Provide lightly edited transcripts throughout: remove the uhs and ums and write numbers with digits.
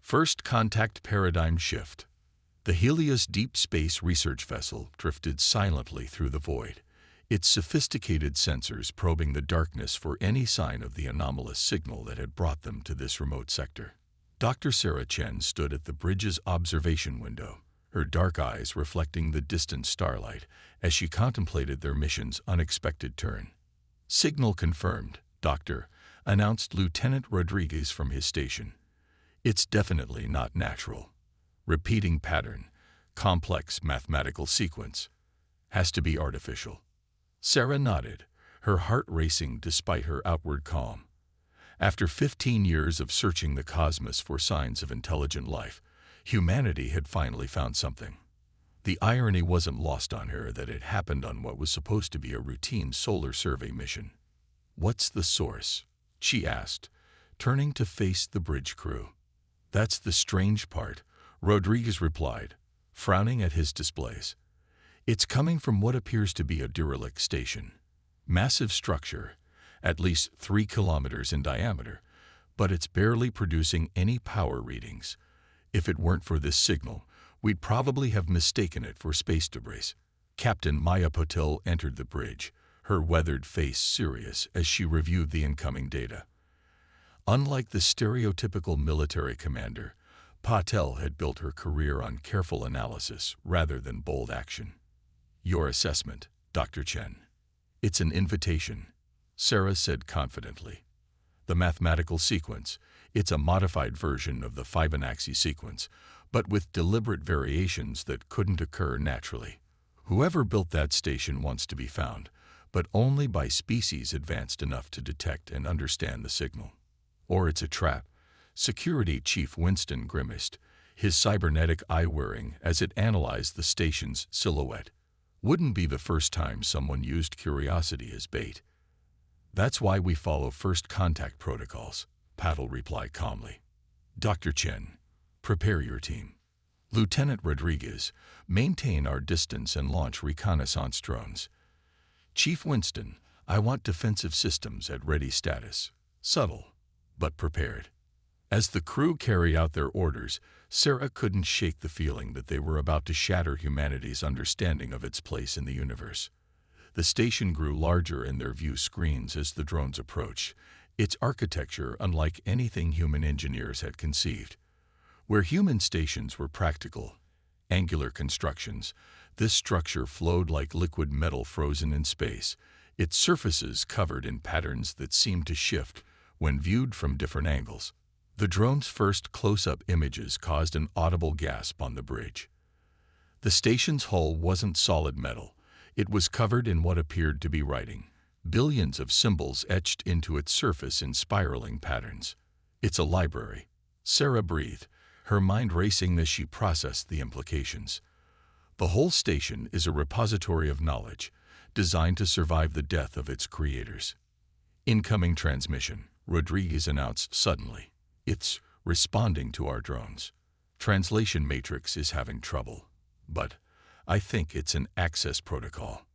First contact paradigm shift. The Helios deep space research vessel drifted silently through the void, its sophisticated sensors probing the darkness for any sign of the anomalous signal that had brought them to this remote sector. Dr. Sarah Chen stood at the bridge's observation window, her dark eyes reflecting the distant starlight as she contemplated their mission's unexpected turn. "Signal confirmed, Doctor," announced Lieutenant Rodriguez from his station. "It's definitely not natural. Repeating pattern, complex mathematical sequence. Has to be artificial." Sarah nodded, her heart racing despite her outward calm. After 15 years of searching the cosmos for signs of intelligent life, humanity had finally found something. The irony wasn't lost on her that it happened on what was supposed to be a routine solar survey mission. "What's the source?" she asked, turning to face the bridge crew. "That's the strange part," Rodriguez replied, frowning at his displays. "It's coming from what appears to be a derelict station. Massive structure, at least 3 kilometers in diameter, but it's barely producing any power readings. If it weren't for this signal, we'd probably have mistaken it for space debris." Captain Maya Patil entered the bridge, her weathered face serious as she reviewed the incoming data. Unlike the stereotypical military commander, Patel had built her career on careful analysis rather than bold action. "Your assessment, Dr. Chen." "It's an invitation," Sarah said confidently. "The mathematical sequence, it's a modified version of the Fibonacci sequence, but with deliberate variations that couldn't occur naturally. Whoever built that station wants to be found, but only by species advanced enough to detect and understand the signal. Or it's a trap." Security Chief Winston grimaced, his cybernetic eye whirring as it analyzed the station's silhouette. "Wouldn't be the first time someone used curiosity as bait." "That's why we follow first contact protocols," Patel replied calmly. "Dr. Chen, prepare your team. Lieutenant Rodriguez, maintain our distance and launch reconnaissance drones. Chief Winston, I want defensive systems at ready status, subtle, but prepared." As the crew carried out their orders, Sarah couldn't shake the feeling that they were about to shatter humanity's understanding of its place in the universe. The station grew larger in their view screens as the drones approached, its architecture unlike anything human engineers had conceived. Where human stations were practical, angular constructions, this structure flowed like liquid metal frozen in space, its surfaces covered in patterns that seemed to shift when viewed from different angles. The drone's first close-up images caused an audible gasp on the bridge. The station's hull wasn't solid metal. It was covered in what appeared to be writing, billions of symbols etched into its surface in spiraling patterns. "It's a library," Sarah breathed, her mind racing as she processed the implications. "The whole station is a repository of knowledge, designed to survive the death of its creators." "Incoming transmission," Rodriguez announced suddenly. "It's responding to our drones. Translation matrix is having trouble, but I think it's an access protocol."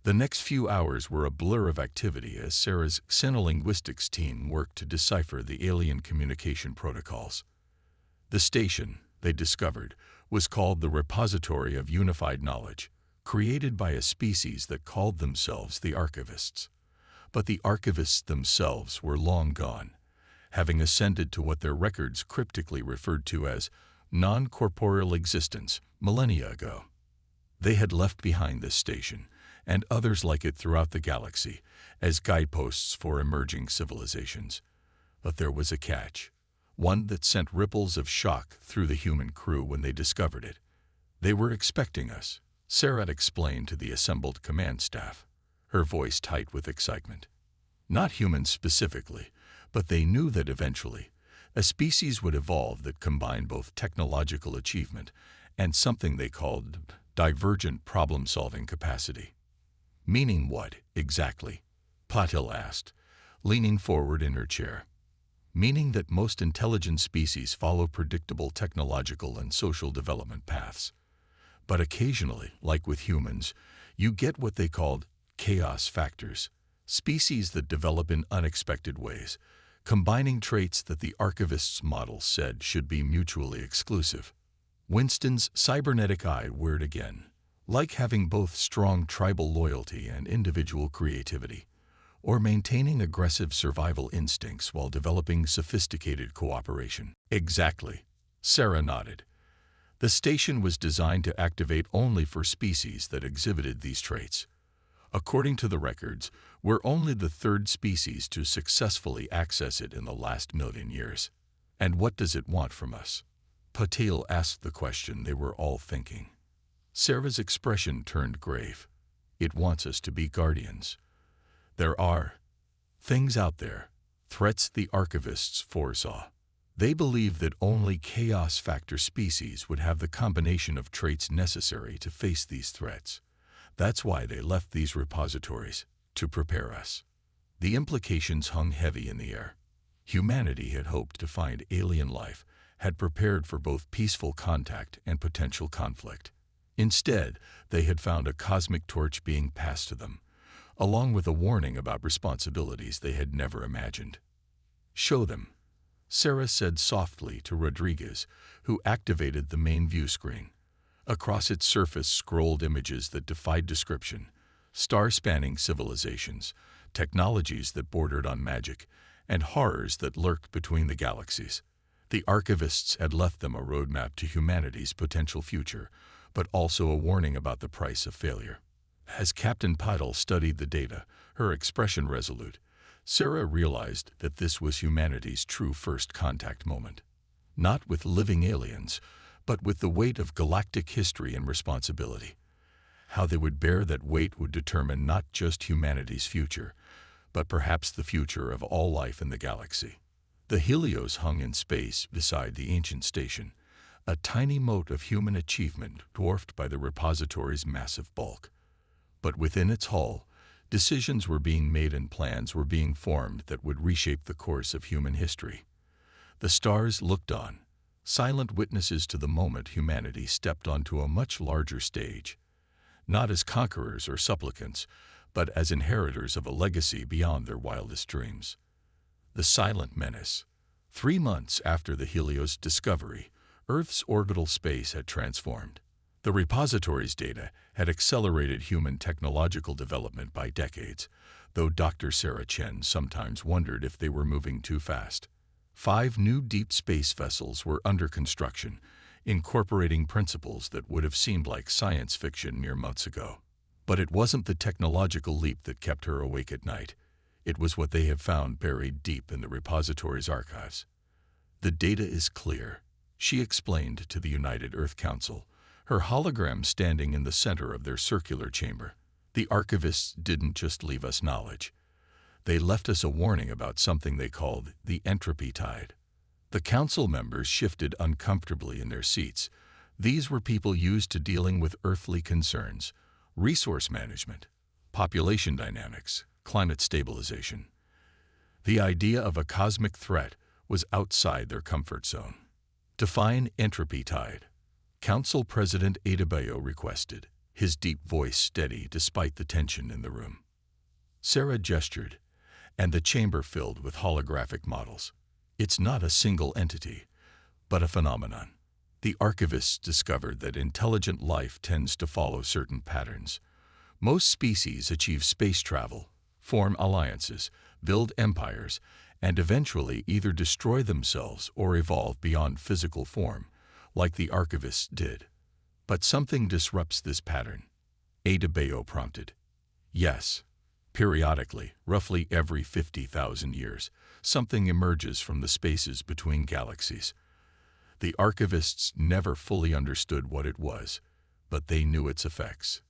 The next few hours were a blur of activity as Sarah's xenolinguistics team worked to decipher the alien communication protocols. The station, they discovered, was called the Repository of Unified Knowledge, created by a species that called themselves the Archivists. But the Archivists themselves were long gone, having ascended to what their records cryptically referred to as non-corporeal existence millennia ago. They had left behind this station, and others like it throughout the galaxy, as guideposts for emerging civilizations. But there was a catch, one that sent ripples of shock through the human crew when they discovered it. "They were expecting us," Sarah explained to the assembled command staff, her voice tight with excitement. "Not humans specifically, but they knew that eventually, a species would evolve that combined both technological achievement and something they called divergent problem-solving capacity." "Meaning what, exactly?" Patil asked, leaning forward in her chair. "Meaning that most intelligent species follow predictable technological and social development paths. But occasionally, like with humans, you get what they called chaos factors, species that develop in unexpected ways, combining traits that the archivist's model said should be mutually exclusive. Winston's cybernetic eye whirred again, like having both strong tribal loyalty and individual creativity, or maintaining aggressive survival instincts while developing sophisticated cooperation. Exactly. Sarah nodded. The station was designed to activate only for species that exhibited these traits. According to the records, we're only the third species to successfully access it in the last million years. And what does it want from us? Patil asked the question they were all thinking. Sarah's expression turned grave. It wants us to be guardians. There are things out there, threats the archivists foresaw. They believe that only chaos factor species would have the combination of traits necessary to face these threats. That's why they left these repositories, to prepare us. The implications hung heavy in the air. Humanity had hoped to find alien life, had prepared for both peaceful contact and potential conflict. Instead, they had found a cosmic torch being passed to them, along with a warning about responsibilities they had never imagined. "Show them," Sarah said softly to Rodriguez, who activated the main view screen. Across its surface scrolled images that defied description, star-spanning civilizations, technologies that bordered on magic, and horrors that lurked between the galaxies. The archivists had left them a roadmap to humanity's potential future, but also a warning about the price of failure. As Captain Patil studied the data, her expression resolute, Sarah realized that this was humanity's true first contact moment. Not with living aliens, but with the weight of galactic history and responsibility. How they would bear that weight would determine not just humanity's future, but perhaps the future of all life in the galaxy. The Helios hung in space beside the ancient station, a tiny mote of human achievement dwarfed by the repository's massive bulk. But within its hull, decisions were being made and plans were being formed that would reshape the course of human history. The stars looked on, silent witnesses to the moment humanity stepped onto a much larger stage, not as conquerors or supplicants, but as inheritors of a legacy beyond their wildest dreams. The silent menace. 3 months after the Helios discovery, Earth's orbital space had transformed. The repository's data had accelerated human technological development by decades, though Dr. Sarah Chen sometimes wondered if they were moving too fast. 5 new deep space vessels were under construction, incorporating principles that would have seemed like science fiction mere months ago. But it wasn't the technological leap that kept her awake at night. It was what they have found buried deep in the repository's archives. "The data is clear," she explained to the United Earth Council, her hologram standing in the center of their circular chamber. "The archivists didn't just leave us knowledge. They left us a warning about something they called the entropy tide." The council members shifted uncomfortably in their seats. These were people used to dealing with earthly concerns, resource management, population dynamics, climate stabilization. The idea of a cosmic threat was outside their comfort zone. "Define entropy tide," Council President Adebayo requested, his deep voice steady despite the tension in the room. Sarah gestured, and the chamber filled with holographic models. "It's not a single entity, but a phenomenon. The archivists discovered that intelligent life tends to follow certain patterns. Most species achieve space travel, form alliances, build empires, and eventually either destroy themselves or evolve beyond physical form, like the archivists did. But something disrupts this pattern," Adebayo prompted. "Yes. Periodically, roughly every 50,000 years, something emerges from the spaces between galaxies. The archivists never fully understood what it was, but they knew its effects.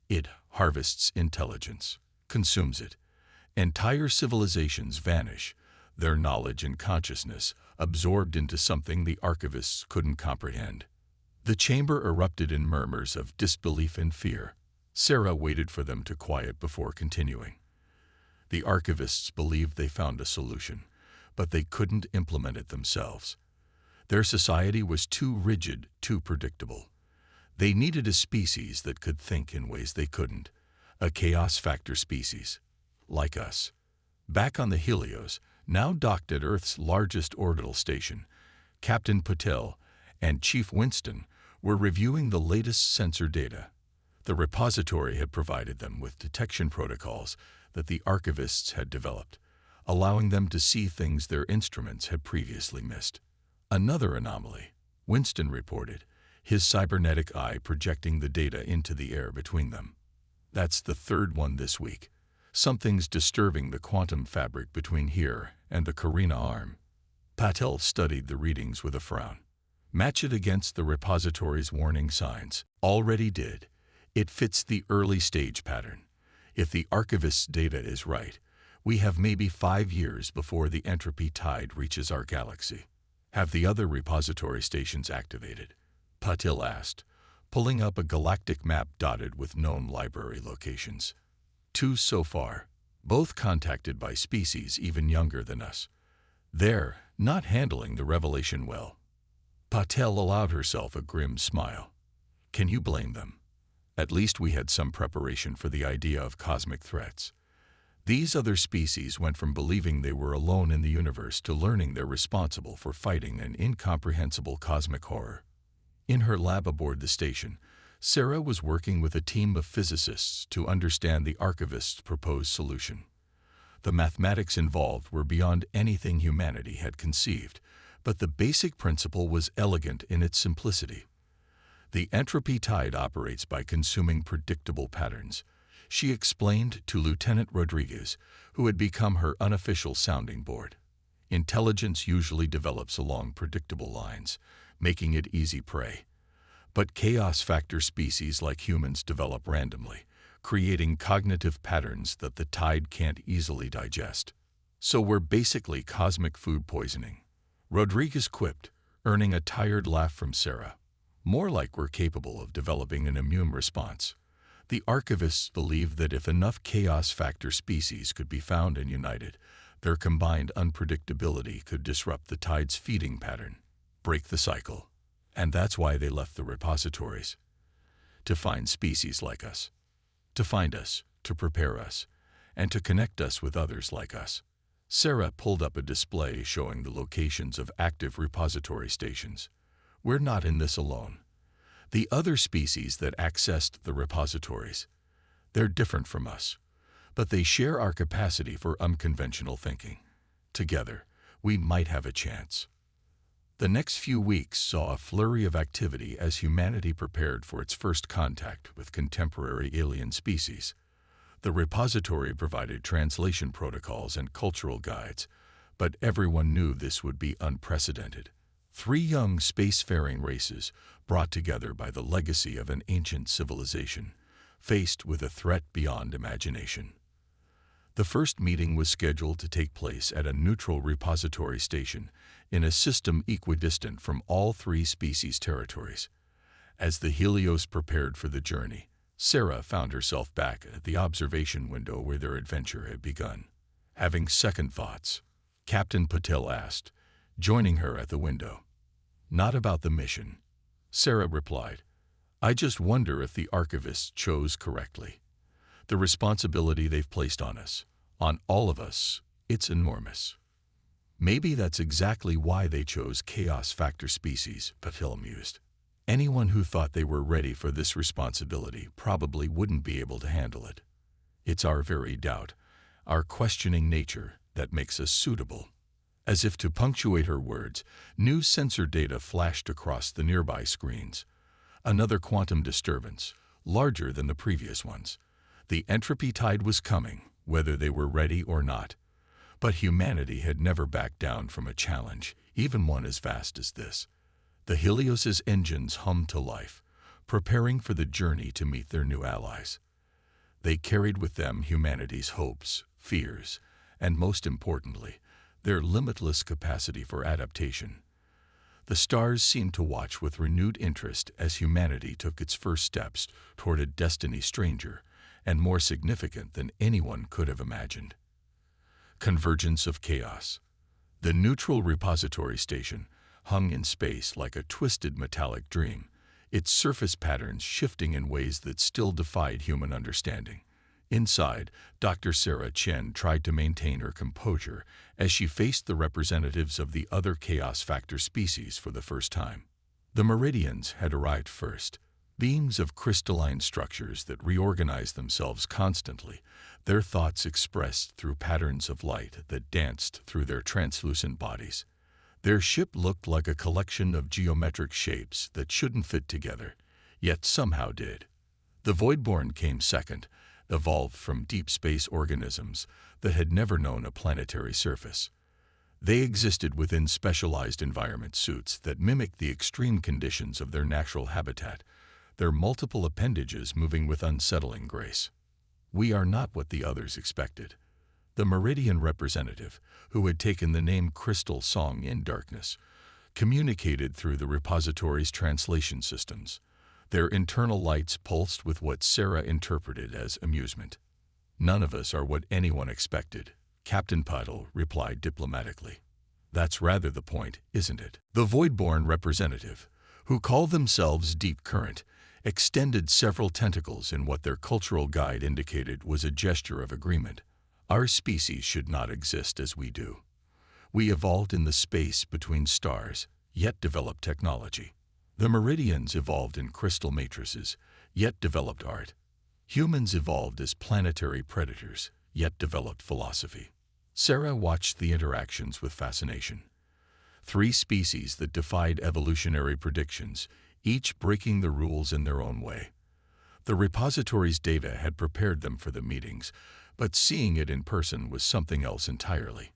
It harvests intelligence, consumes it. Entire civilizations vanish, their knowledge and consciousness absorbed into something the archivists couldn't comprehend." The chamber erupted in murmurs of disbelief and fear. Sarah waited for them to quiet before continuing. The archivists believed they found a solution, but they couldn't implement it themselves. Their society was too rigid, too predictable. They needed a species that could think in ways they couldn't, a chaos factor species, like us. Back on the Helios, Now docked at Earth's largest orbital station, Captain Patel and Chief Winston were reviewing the latest sensor data. The repository had provided them with detection protocols that the archivists had developed, allowing them to see things their instruments had previously missed. Another anomaly, Winston reported, his cybernetic eye projecting the data into the air between them. That's the third one this week. Something's disturbing the quantum fabric between here and the Carina arm. Patel studied the readings with a frown. Match it against the repository's warning signs. Already did. It fits the early stage pattern. If the archivist's data is right, we have maybe 5 years before the entropy tide reaches our galaxy. Have the other repository stations activated? Patil asked, pulling up a galactic map dotted with known library locations. 2 so far, both contacted by species even younger than us. They're not handling the revelation well. Patel allowed herself a grim smile. Can you blame them? At least we had some preparation for the idea of cosmic threats. These other species went from believing they were alone in the universe to learning they're responsible for fighting an incomprehensible cosmic horror. In her lab aboard the station, Sarah was working with a team of physicists to understand the archivist's proposed solution. The mathematics involved were beyond anything humanity had conceived, but the basic principle was elegant in its simplicity. The entropy tide operates by consuming predictable patterns, she explained to Lieutenant Rodriguez, who had become her unofficial sounding board. Intelligence usually develops along predictable lines, making it easy prey. But chaos factor species like humans develop randomly, creating cognitive patterns that the tide can't easily digest. So we're basically cosmic food poisoning, Rodriguez quipped, earning a tired laugh from Sarah. More like we're capable of developing an immune response. The archivists believed that if enough chaos factor species could be found and united, their combined unpredictability could disrupt the tide's feeding pattern, break the cycle. And that's why they left the repositories. To find species like us. To find us, to prepare us, and to connect us with others like us. Sarah pulled up a display showing the locations of active repository stations. We're not in this alone. The other species that accessed the repositories, they're different from us, but they share our capacity for unconventional thinking. Together, we might have a chance. The next few weeks saw a flurry of activity as humanity prepared for its first contact with contemporary alien species. The repository provided translation protocols and cultural guides, but everyone knew this would be unprecedented. 3 young spacefaring races brought together by the legacy of an ancient civilization, faced with a threat beyond imagination. The first meeting was scheduled to take place at a neutral repository station in a system equidistant from all 3 species' territories. As the Helios prepared for the journey, Sarah found herself back at the observation window where their adventure had begun. Having second thoughts, Captain Patel asked, joining her at the window. Not about the mission, Sarah replied. I just wonder if the archivists chose correctly. The responsibility they've placed on us, on all of us, it's enormous. Maybe that's exactly why they chose chaos factor species, Patel mused. Anyone who thought they were ready for this responsibility probably wouldn't be able to handle it. It's our very doubt, our questioning nature, that makes us suitable. As if to punctuate her words, new sensor data flashed across the nearby screens. Another quantum disturbance, larger than the previous ones. The entropy tide was coming, whether they were ready or not. But humanity had never backed down from a challenge, even one as vast as this. The Helios's engines hummed to life, preparing for the journey to meet their new allies. They carried with them humanity's hopes, fears, and most importantly, their limitless capacity for adaptation. The stars seemed to watch with renewed interest as humanity took its first steps toward a destiny stranger and more significant than anyone could have imagined. Convergence of chaos. The neutral repository station hung in space like a twisted metallic dream, its surface patterns shifting in ways that still defied human understanding. Inside, Dr. Sarah Chen tried to maintain her composure as she faced the representatives of the other Chaos Factor species for the first time. The Meridians had arrived first, beings of crystalline structures that reorganized themselves constantly, their thoughts expressed through patterns of light that danced through their translucent bodies. Their ship looked like a collection of geometric shapes that shouldn't fit together, yet somehow did. The Voidborn came second, evolved from deep space organisms that had never known a planetary surface. They existed within specialized environment suits that mimicked the extreme conditions of their natural habitat, their multiple appendages moving with unsettling grace. We are not what the others expected. The Meridian representative, who had taken the name Crystal Song in Darkness, communicated through the repository's translation systems. Their internal lights pulsed with what Sarah interpreted as amusement. "None of us are what anyone expected," Captain Puddle replied diplomatically. "That's rather the point, isn't it?" The Voidborn representative, who called themselves Deep Current, extended several tentacles in what their cultural guide indicated was a gesture of agreement. "Our species should not exist as we do. We evolved in the space between stars, yet developed technology. The Meridians evolved in crystal matrices, yet developed art. Humans evolved as planetary predators, yet developed philosophy." Sarah watched the interactions with fascination. Three species that defied evolutionary predictions, each breaking the rules in their own way. The repository's data had prepared them for the meetings, but seeing it in person was something else entirely.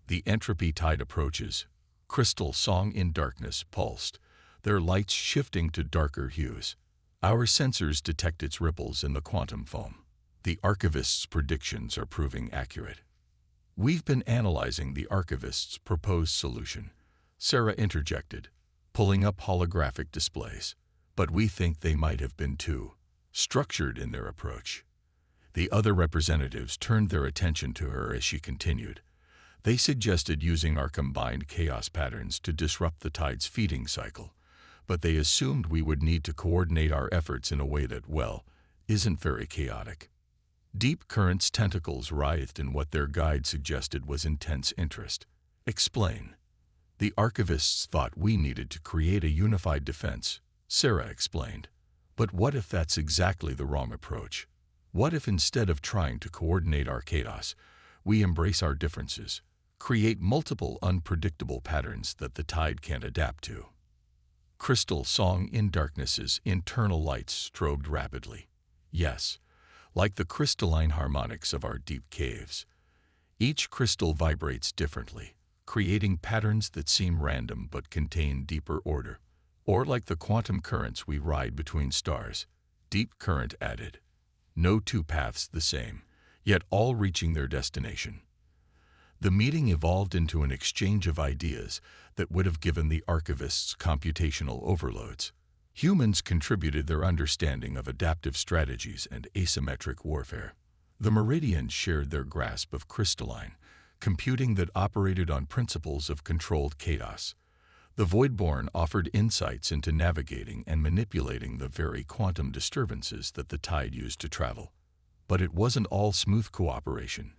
The entropy tide approaches. Crystal Song in Darkness pulsed, their lights shifting to darker hues. Our sensors detect its ripples in the quantum foam. The Archivist's predictions are proving accurate. "We've been analyzing the Archivist's proposed solution," Sarah interjected, pulling up holographic displays. "But we think they might have been too structured in their approach." The other representatives turned their attention to her as she continued. "They suggested using our combined chaos patterns to disrupt the tide's feeding cycle, but they assumed we would need to coordinate our efforts in a way that, well, isn't very chaotic." Deep Current's tentacles writhed in what their guide suggested was intense interest. "Explain." "The Archivists thought we needed to create a unified defense," Sarah explained. "But what if that's exactly the wrong approach? What if instead of trying to coordinate our chaos, we embrace our differences, create multiple unpredictable patterns that the tide can't adapt to?" Crystal Song in Darkness's internal lights strobed rapidly. "Yes, like the crystalline harmonics of our deep caves. Each crystal vibrates differently, creating patterns that seem random but contain deeper order. Or like the quantum currents we ride between stars," Deep Current added. "No two paths the same, yet all reaching their destination." The meeting evolved into an exchange of ideas that would have given the Archivists computational overloads. Humans contributed their understanding of adaptive strategies and asymmetric warfare. The Meridians shared their grasp of crystalline computing that operated on principles of controlled chaos. The Voidborn offered insights into navigating and manipulating the very quantum disturbances that the tide used to travel. But it wasn't all smooth cooperation.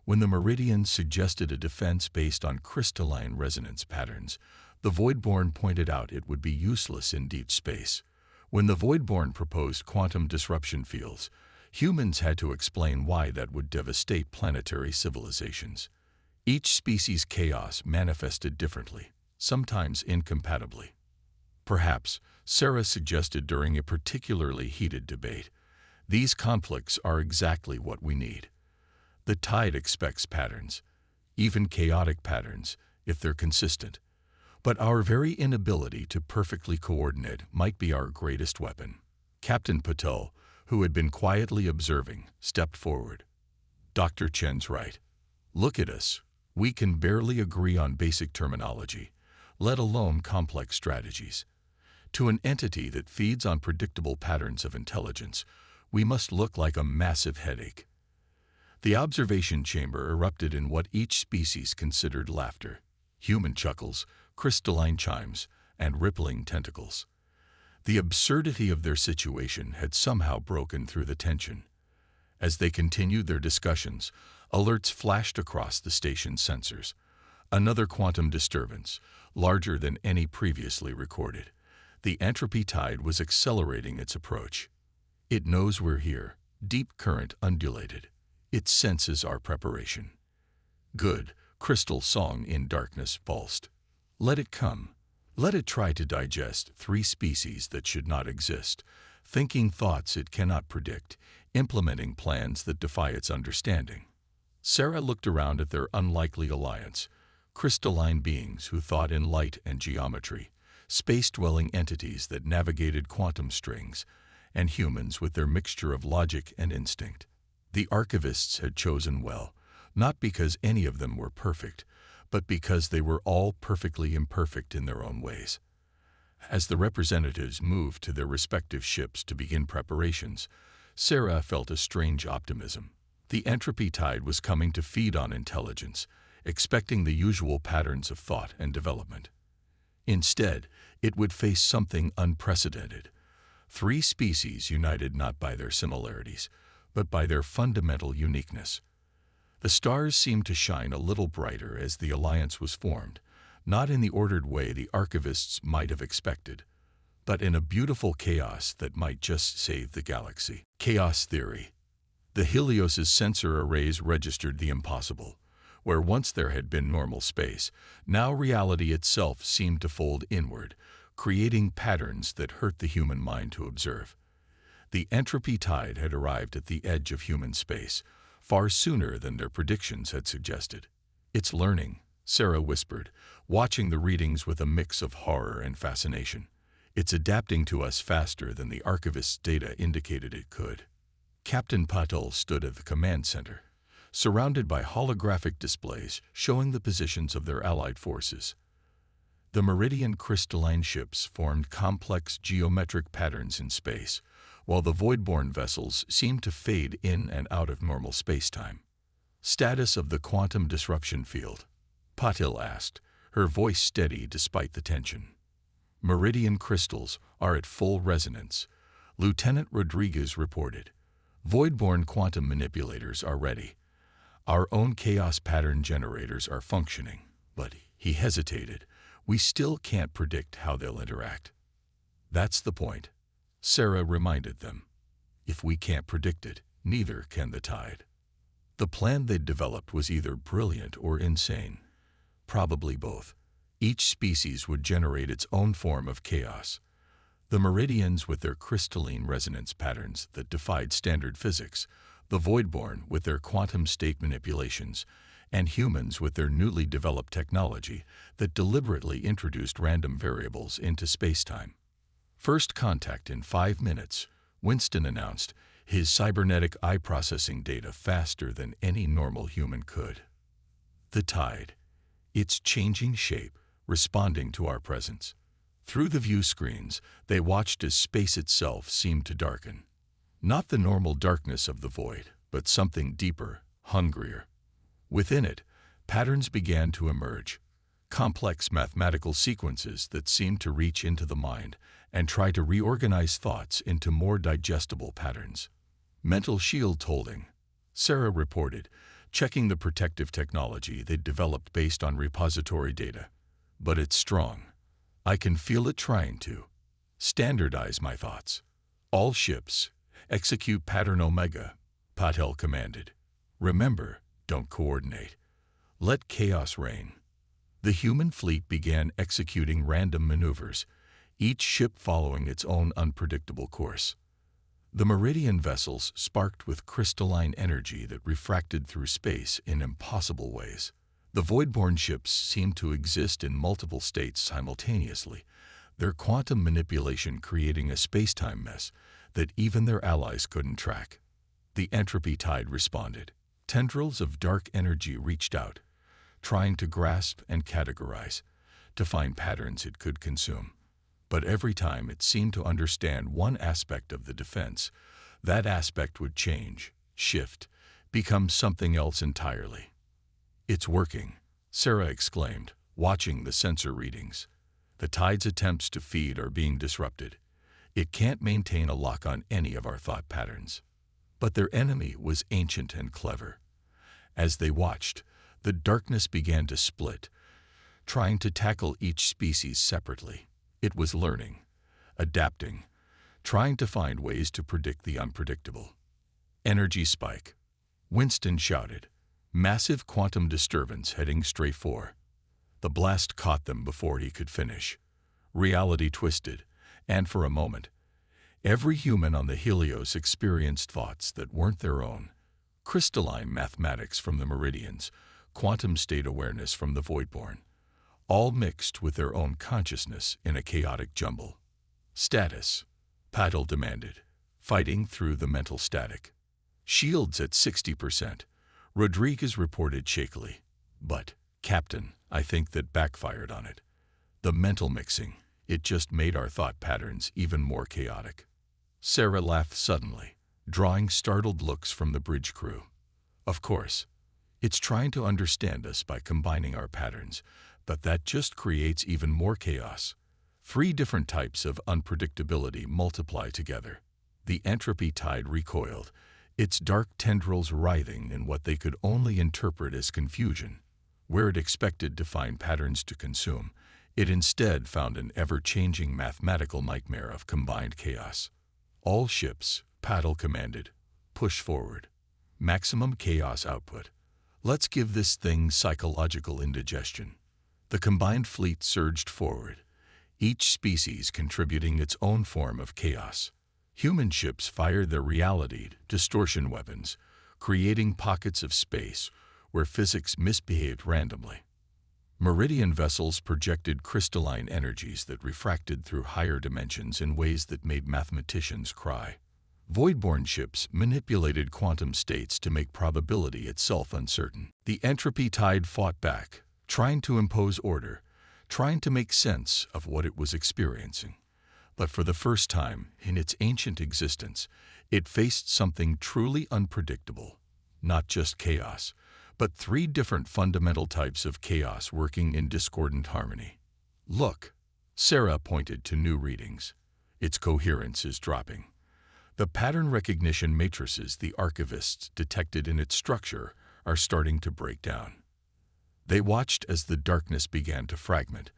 When the Meridians suggested a defense based on crystalline resonance patterns, the Voidborn pointed out it would be useless in deep space. When the Voidborn proposed quantum disruption fields, humans had to explain why that would devastate planetary civilizations. Each species' chaos manifested differently, sometimes incompatibly. Perhaps, Sarah suggested during a particularly heated debate, these conflicts are exactly what we need. The tide expects patterns, even chaotic patterns, if they're consistent. But our very inability to perfectly coordinate might be our greatest weapon. Captain Patel, who had been quietly observing, stepped forward. "Dr. Chen's right. Look at us. We can barely agree on basic terminology, let alone complex strategies. To an entity that feeds on predictable patterns of intelligence, we must look like a massive headache." The observation chamber erupted in what each species considered laughter: human chuckles, crystalline chimes, and rippling tentacles. The absurdity of their situation had somehow broken through the tension. As they continued their discussions, alerts flashed across the station's sensors. Another quantum disturbance, larger than any previously recorded. The entropy tide was accelerating its approach. It knows we're here. Deep current undulated. It senses our preparation. Good, crystal song in darkness pulsed. Let it come. Let it try to digest 3 species that should not exist, thinking thoughts it cannot predict, implementing plans that defy its understanding. Sarah looked around at their unlikely alliance, crystalline beings who thought in light and geometry, space-dwelling entities that navigated quantum strings, and humans with their mixture of logic and instinct. The archivists had chosen well, not because any of them were perfect, but because they were all perfectly imperfect in their own ways. As the representatives moved to their respective ships to begin preparations, Sarah felt a strange optimism. The entropy tide was coming to feed on intelligence, expecting the usual patterns of thought and development. Instead, it would face something unprecedented. 3 species united not by their similarities, but by their fundamental uniqueness. The stars seemed to shine a little brighter as the alliance was formed, not in the ordered way the archivists might have expected, but in a beautiful chaos that might just save the galaxy. Chaos theory. The Helios's sensor arrays registered the impossible. Where once there had been normal space, now reality itself seemed to fold inward, creating patterns that hurt the human mind to observe. The entropy tide had arrived at the edge of human space, far sooner than their predictions had suggested. "It's learning," Sarah whispered, watching the readings with a mix of horror and fascination. "It's adapting to us faster than the archivist's data indicated it could." Captain Patel stood at the command center, surrounded by holographic displays showing the positions of their allied forces. The Meridian crystalline ships formed complex geometric patterns in space, while the void-borne vessels seemed to fade in and out of normal spacetime. "Status of the quantum disruption field?" Patil asked, her voice steady despite the tension. "Meridian crystals are at full resonance," Lieutenant Rodriguez reported. "Void-borne quantum manipulators are ready. Our own chaos pattern generators are functioning, but," he hesitated, "we still can't predict how they'll interact." "That's the point," Sarah reminded them. "If we can't predict it, neither can the tide." The plan they'd developed was either brilliant or insane. Probably both. Each species would generate its own form of chaos. The Meridians with their crystalline resonance patterns that defied standard physics, the Voidborn with their quantum state manipulations, and humans with their newly developed technology that deliberately introduced random variables into spacetime. "First contact in 5 minutes," Winston announced, his cybernetic eye processing data faster than any normal human could. The tide. It's changing shape, responding to our presence. Through the view screens, they watched as space itself seemed to darken. Not the normal darkness of the void, but something deeper, hungrier. Within it, patterns began to emerge, complex mathematical sequences that seemed to reach into the mind and try to reorganize thoughts into more digestible patterns. "Mental shield holding," Sarah reported, checking the protective technology they'd developed based on repository data. "But it's strong. I can feel it trying to standardize my thoughts. All ships, execute pattern Omega," Patel commanded. "Remember, don't coordinate. Let chaos reign." The human fleet began executing random maneuvers, each ship following its own unpredictable course. The Meridian vessels sparked with crystalline energy that refracted through space in impossible ways. The Voidborn ships seemed to exist in multiple states simultaneously, their quantum manipulation creating a spacetime mess that even their allies couldn't track. The entropy tide responded. Tendrils of dark energy reached out, trying to grasp and categorize, to find patterns it could consume. But every time it seemed to understand one aspect of the defense, that aspect would change, shift, become something else entirely. "It's working," Sarah exclaimed, watching the sensor readings. "The tide's attempts to feed are being disrupted. It can't maintain a lock on any of our thought patterns." But their enemy was ancient and clever. As they watched, the darkness began to split, trying to tackle each species separately. It was learning, adapting, trying to find ways to predict the unpredictable. Energy spike. Winston shouted. Massive quantum disturbance heading straight for. The blast caught them before he could finish. Reality twisted, and for a moment, every human on the Helios experienced thoughts that weren't their own. Crystalline mathematics from the Meridians, quantum state awareness from the Voidborn, all mixed with their own consciousness in a chaotic jumble. Status, Paddle demanded, fighting through the mental static. Shields at 60%, Rodriguez reported shakily. But, Captain, I think that backfired on it. The mental mixing, it just made our thought patterns even more chaotic. Sarah laughed suddenly, drawing startled looks from the bridge crew. Of course, it's trying to understand us by combining our patterns, but that just creates even more chaos. 3 different types of unpredictability multiply together. The entropy tide recoiled, its dark tendrils writhing in what they could only interpret as confusion. Where it expected to find patterns to consume, it instead found an ever-changing mathematical nightmare of combined chaos. All ships, Paddle commanded, push forward. Maximum chaos output. Let's give this thing psychological indigestion. The combined fleet surged forward, each species contributing its own form of chaos. Human ships fired their reality distortion weapons, creating pockets of space where physics misbehaved randomly. Meridian vessels projected crystalline energies that refracted through higher dimensions in ways that made mathematicians cry. Voidborn ships manipulated quantum states to make probability itself uncertain. The entropy tide fought back, trying to impose order, trying to make sense of what it was experiencing. But for the first time in its ancient existence, it faced something truly unpredictable. Not just chaos, but 3 different fundamental types of chaos working in discordant harmony. Look, Sarah pointed to new readings. Its coherence is dropping. The pattern recognition matrices the archivists detected in its structure are starting to break down. They watched as the darkness began to fragment,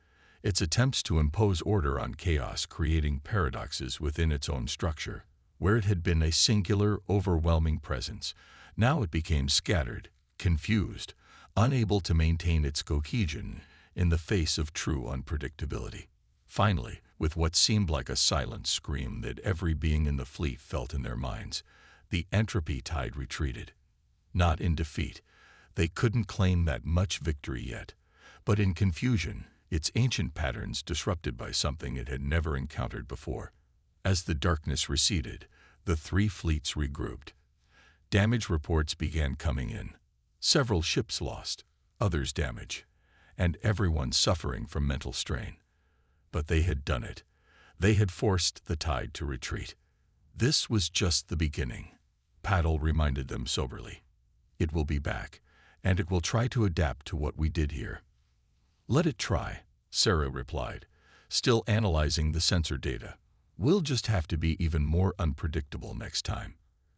its attempts to impose order on chaos creating paradoxes within its own structure. Where it had been a singular, overwhelming presence, now it became scattered, confused, unable to maintain its cohesion in the face of true unpredictability. Finally, with what seemed like a silent scream that every being in the fleet felt in their minds, the entropy tide retreated. Not in defeat. They couldn't claim that much victory yet, but in confusion, its ancient patterns disrupted by something it had never encountered before. As the darkness receded, the 3 fleets regrouped. Damage reports began coming in. Several ships lost, others damaged, and everyone suffering from mental strain. But they had done it. They had forced the tide to retreat. This was just the beginning, Paddle reminded them soberly. It will be back, and it will try to adapt to what we did here. Let it try, Sarah replied, still analyzing the sensor data. We'll just have to be even more unpredictable next time.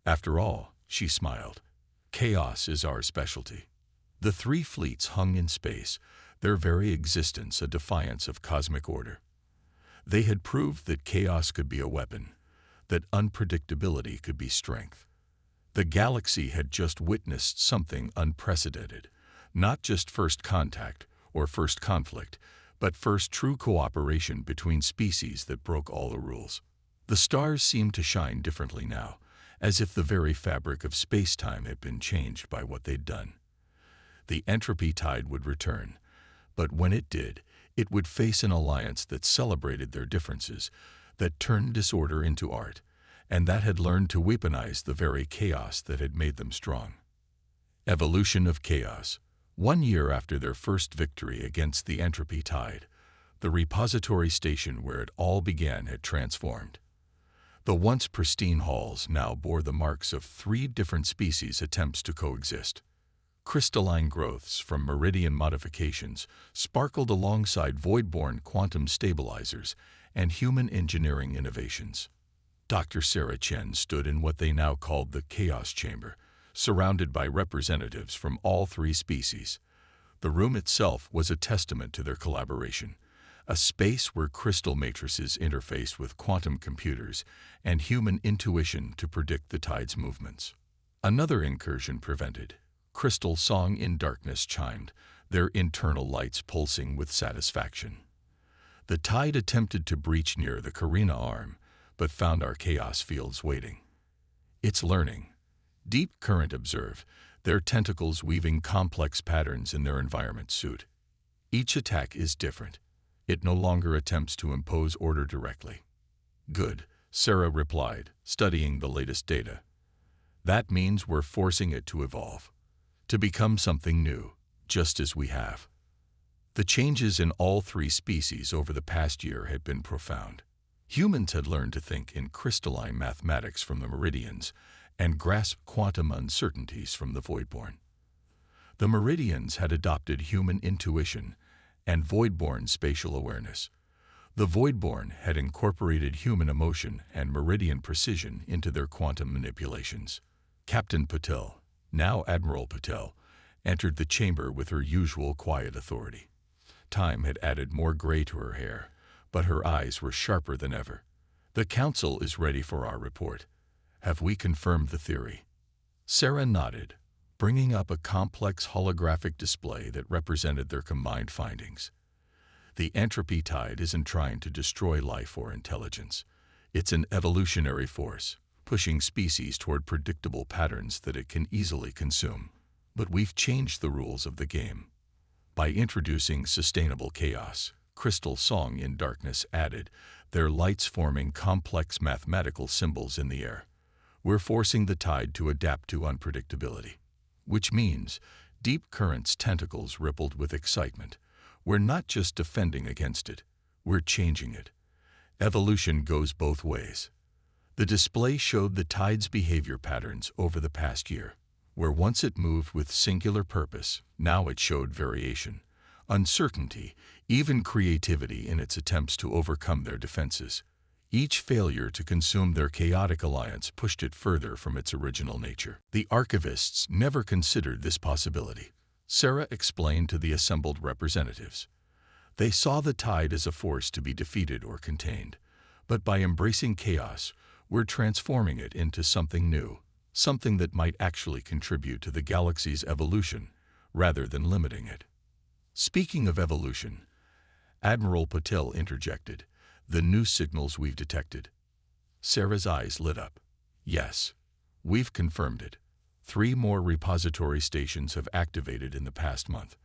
After all, she smiled, chaos is our specialty. The 3 fleets hung in space, their very existence a defiance of cosmic order. They had proved that chaos could be a weapon, that unpredictability could be strength. The galaxy had just witnessed something unprecedented, not just first contact or first conflict, but first true cooperation between species that broke all the rules. The stars seemed to shine differently now, as if the very fabric of space-time had been changed by what they'd done. The entropy tide would return, but when it did, it would face an alliance that celebrated their differences, that turned disorder into art, and that had learned to weaponize the very chaos that had made them strong. Evolution of chaos. 1 year after their first victory against the entropy tide, the repository station where it all began had transformed. The once pristine halls now bore the marks of 3 different species' attempts to coexist. Crystalline growths from meridian modifications sparkled alongside void-born quantum stabilizers and human engineering innovations. Dr. Sarah Chen stood in what they now called the Chaos Chamber, surrounded by representatives from all three species. The room itself was a testament to their collaboration, a space where crystal matrices interfaced with quantum computers and human intuition to predict the tide's movements. Another incursion prevented. Crystal song in darkness chimed, their internal lights pulsing with satisfaction. The tide attempted to breach near the Carina arm, but found our chaos fields waiting. It's learning. Deep Current observed, their tentacles weaving complex patterns in their environment suit. Each attack is different. It no longer attempts to impose order directly. Good, Sarah replied, studying the latest data. That means we're forcing it to evolve, to become something new, just as we have. The changes in all three species over the past year had been profound. Humans had learned to think in crystalline mathematics from the meridians and grasp quantum uncertainties from the voidborn. The meridians had adopted human intuition and voidborn spatial awareness. The voidborn had incorporated human emotion and meridian precision into their quantum manipulations. Captain Patel, now Admiral Patel, entered the chamber with her usual quiet authority. Time had added more gray to her hair, but her eyes were sharper than ever. The Council is ready for our report. Have we confirmed the theory? Sarah nodded, bringing up a complex holographic display that represented their combined findings. The entropy tide isn't trying to destroy life or intelligence. It's an evolutionary force, pushing species toward predictable patterns that it can easily consume. But we've changed the rules of the game. By introducing sustainable chaos, Crystal Song in Darkness added, their lights forming complex mathematical symbols in the air. We're forcing the tide to adapt to unpredictability. Which means Deep Current's tentacles rippled with excitement. We're not just defending against it, we're changing it. Evolution goes both ways. The display showed the tide's behavior patterns over the past year. Where once it moved with singular purpose, now it showed variation, uncertainty, even creativity in its attempts to overcome their defenses. Each failure to consume their chaotic alliance pushed it further from its original nature. The archivists never considered this possibility, Sarah explained to the assembled representatives. They saw the tide as a force to be defeated or contained, but by embracing chaos, we're transforming it into something new. Something that might actually contribute to the galaxy's evolution, rather than limiting it. Speaking of evolution, Admiral Patel interjected, the new signals we've detected. Sarah's eyes lit up. Yes, we've confirmed it. 3 more repository stations have activated in the past month.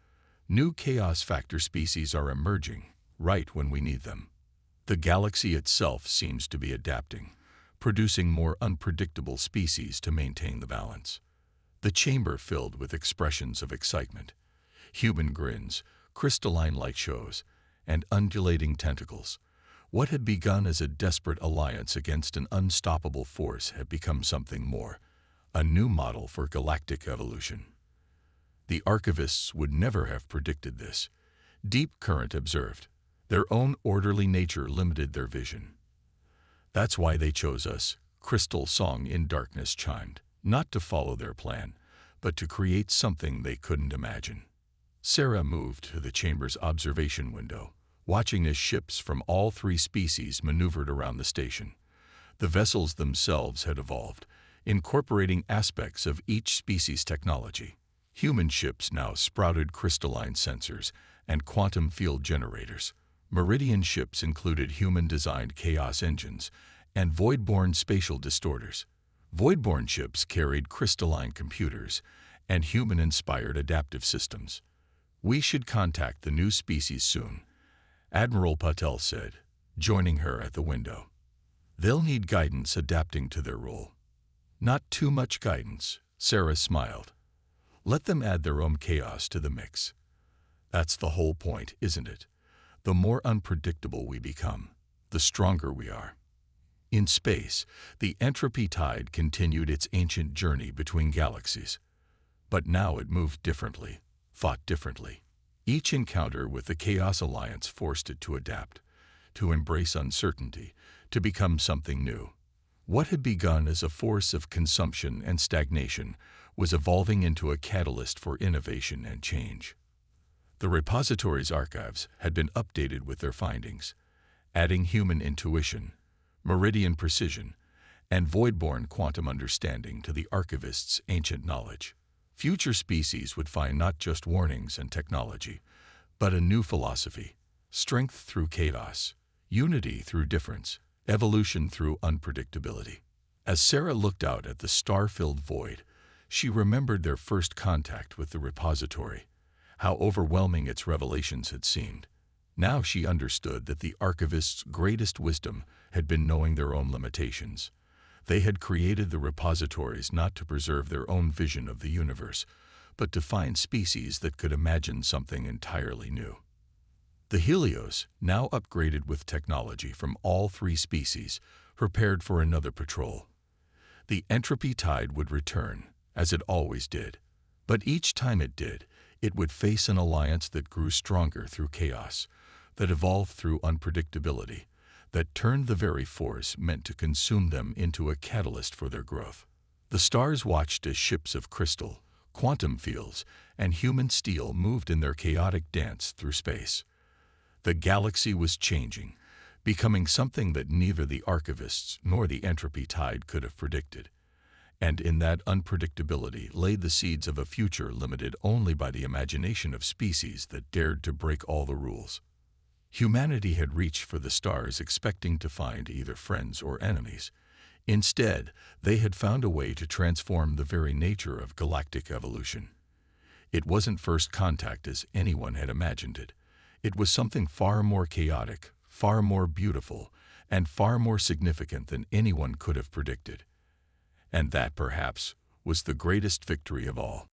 New chaos factor species are emerging, right when we need them. The galaxy itself seems to be adapting, producing more unpredictable species to maintain the balance. The chamber filled with expressions of excitement. Human grins, crystalline light shows, and undulating tentacles. What had begun as a desperate alliance against an unstoppable force had become something more, a new model for galactic evolution. The archivists would never have predicted this. Deep Current observed. Their own orderly nature limited their vision. That's why they chose us, Crystal Song in Darkness chimed, not to follow their plan, but to create something they couldn't imagine. Sarah moved to the chamber's observation window, watching as ships from all 3 species maneuvered around the station. The vessels themselves had evolved, incorporating aspects of each species' technology. Human ships now sprouted crystalline sensors and quantum field generators. Meridian ships included human-designed chaos engines and voidborn spatial distorters. Voidborn ships carried crystalline computers and human-inspired adaptive systems. We should contact the new species soon, Admiral Patel said, joining her at the window. They'll need guidance adapting to their role. Not too much guidance, Sarah smiled. Let them add their own chaos to the mix. That's the whole point, isn't it? The more unpredictable we become, the stronger we are. In space, the entropy tide continued its ancient journey between galaxies. But now it moved differently, fought differently. Each encounter with the Chaos Alliance forced it to adapt, to embrace uncertainty, to become something new. What had begun as a force of consumption and stagnation was evolving into a catalyst for innovation and change. The repository's archives had been updated with their findings, adding human intuition, meridian precision, and void-borne quantum understanding to the archivist's ancient knowledge. Future species would find not just warnings and technology, but a new philosophy: strength through chaos, unity through difference, evolution through unpredictability. As Sarah looked out at the star-filled void, she remembered their first contact with the repository, how overwhelming its revelations had seemed. Now she understood that the archivist's greatest wisdom had been knowing their own limitations. They had created the repositories not to preserve their own vision of the universe, but to find species that could imagine something entirely new. The Helios, now upgraded with technology from all three species, prepared for another patrol. The entropy tide would return, as it always did. But each time it did, it would face an alliance that grew stronger through chaos, that evolved through unpredictability, that turned the very force meant to consume them into a catalyst for their growth. The stars watched as ships of crystal, quantum fields, and human steel moved in their chaotic dance through space. The galaxy was changing, becoming something that neither the archivists nor the entropy tide could have predicted. And in that unpredictability lay the seeds of a future limited only by the imagination of species that dared to break all the rules. Humanity had reached for the stars expecting to find either friends or enemies. Instead, they had found a way to transform the very nature of galactic evolution. It wasn't first contact as anyone had imagined it. It was something far more chaotic, far more beautiful, and far more significant than anyone could have predicted. And that, perhaps, was the greatest victory of all.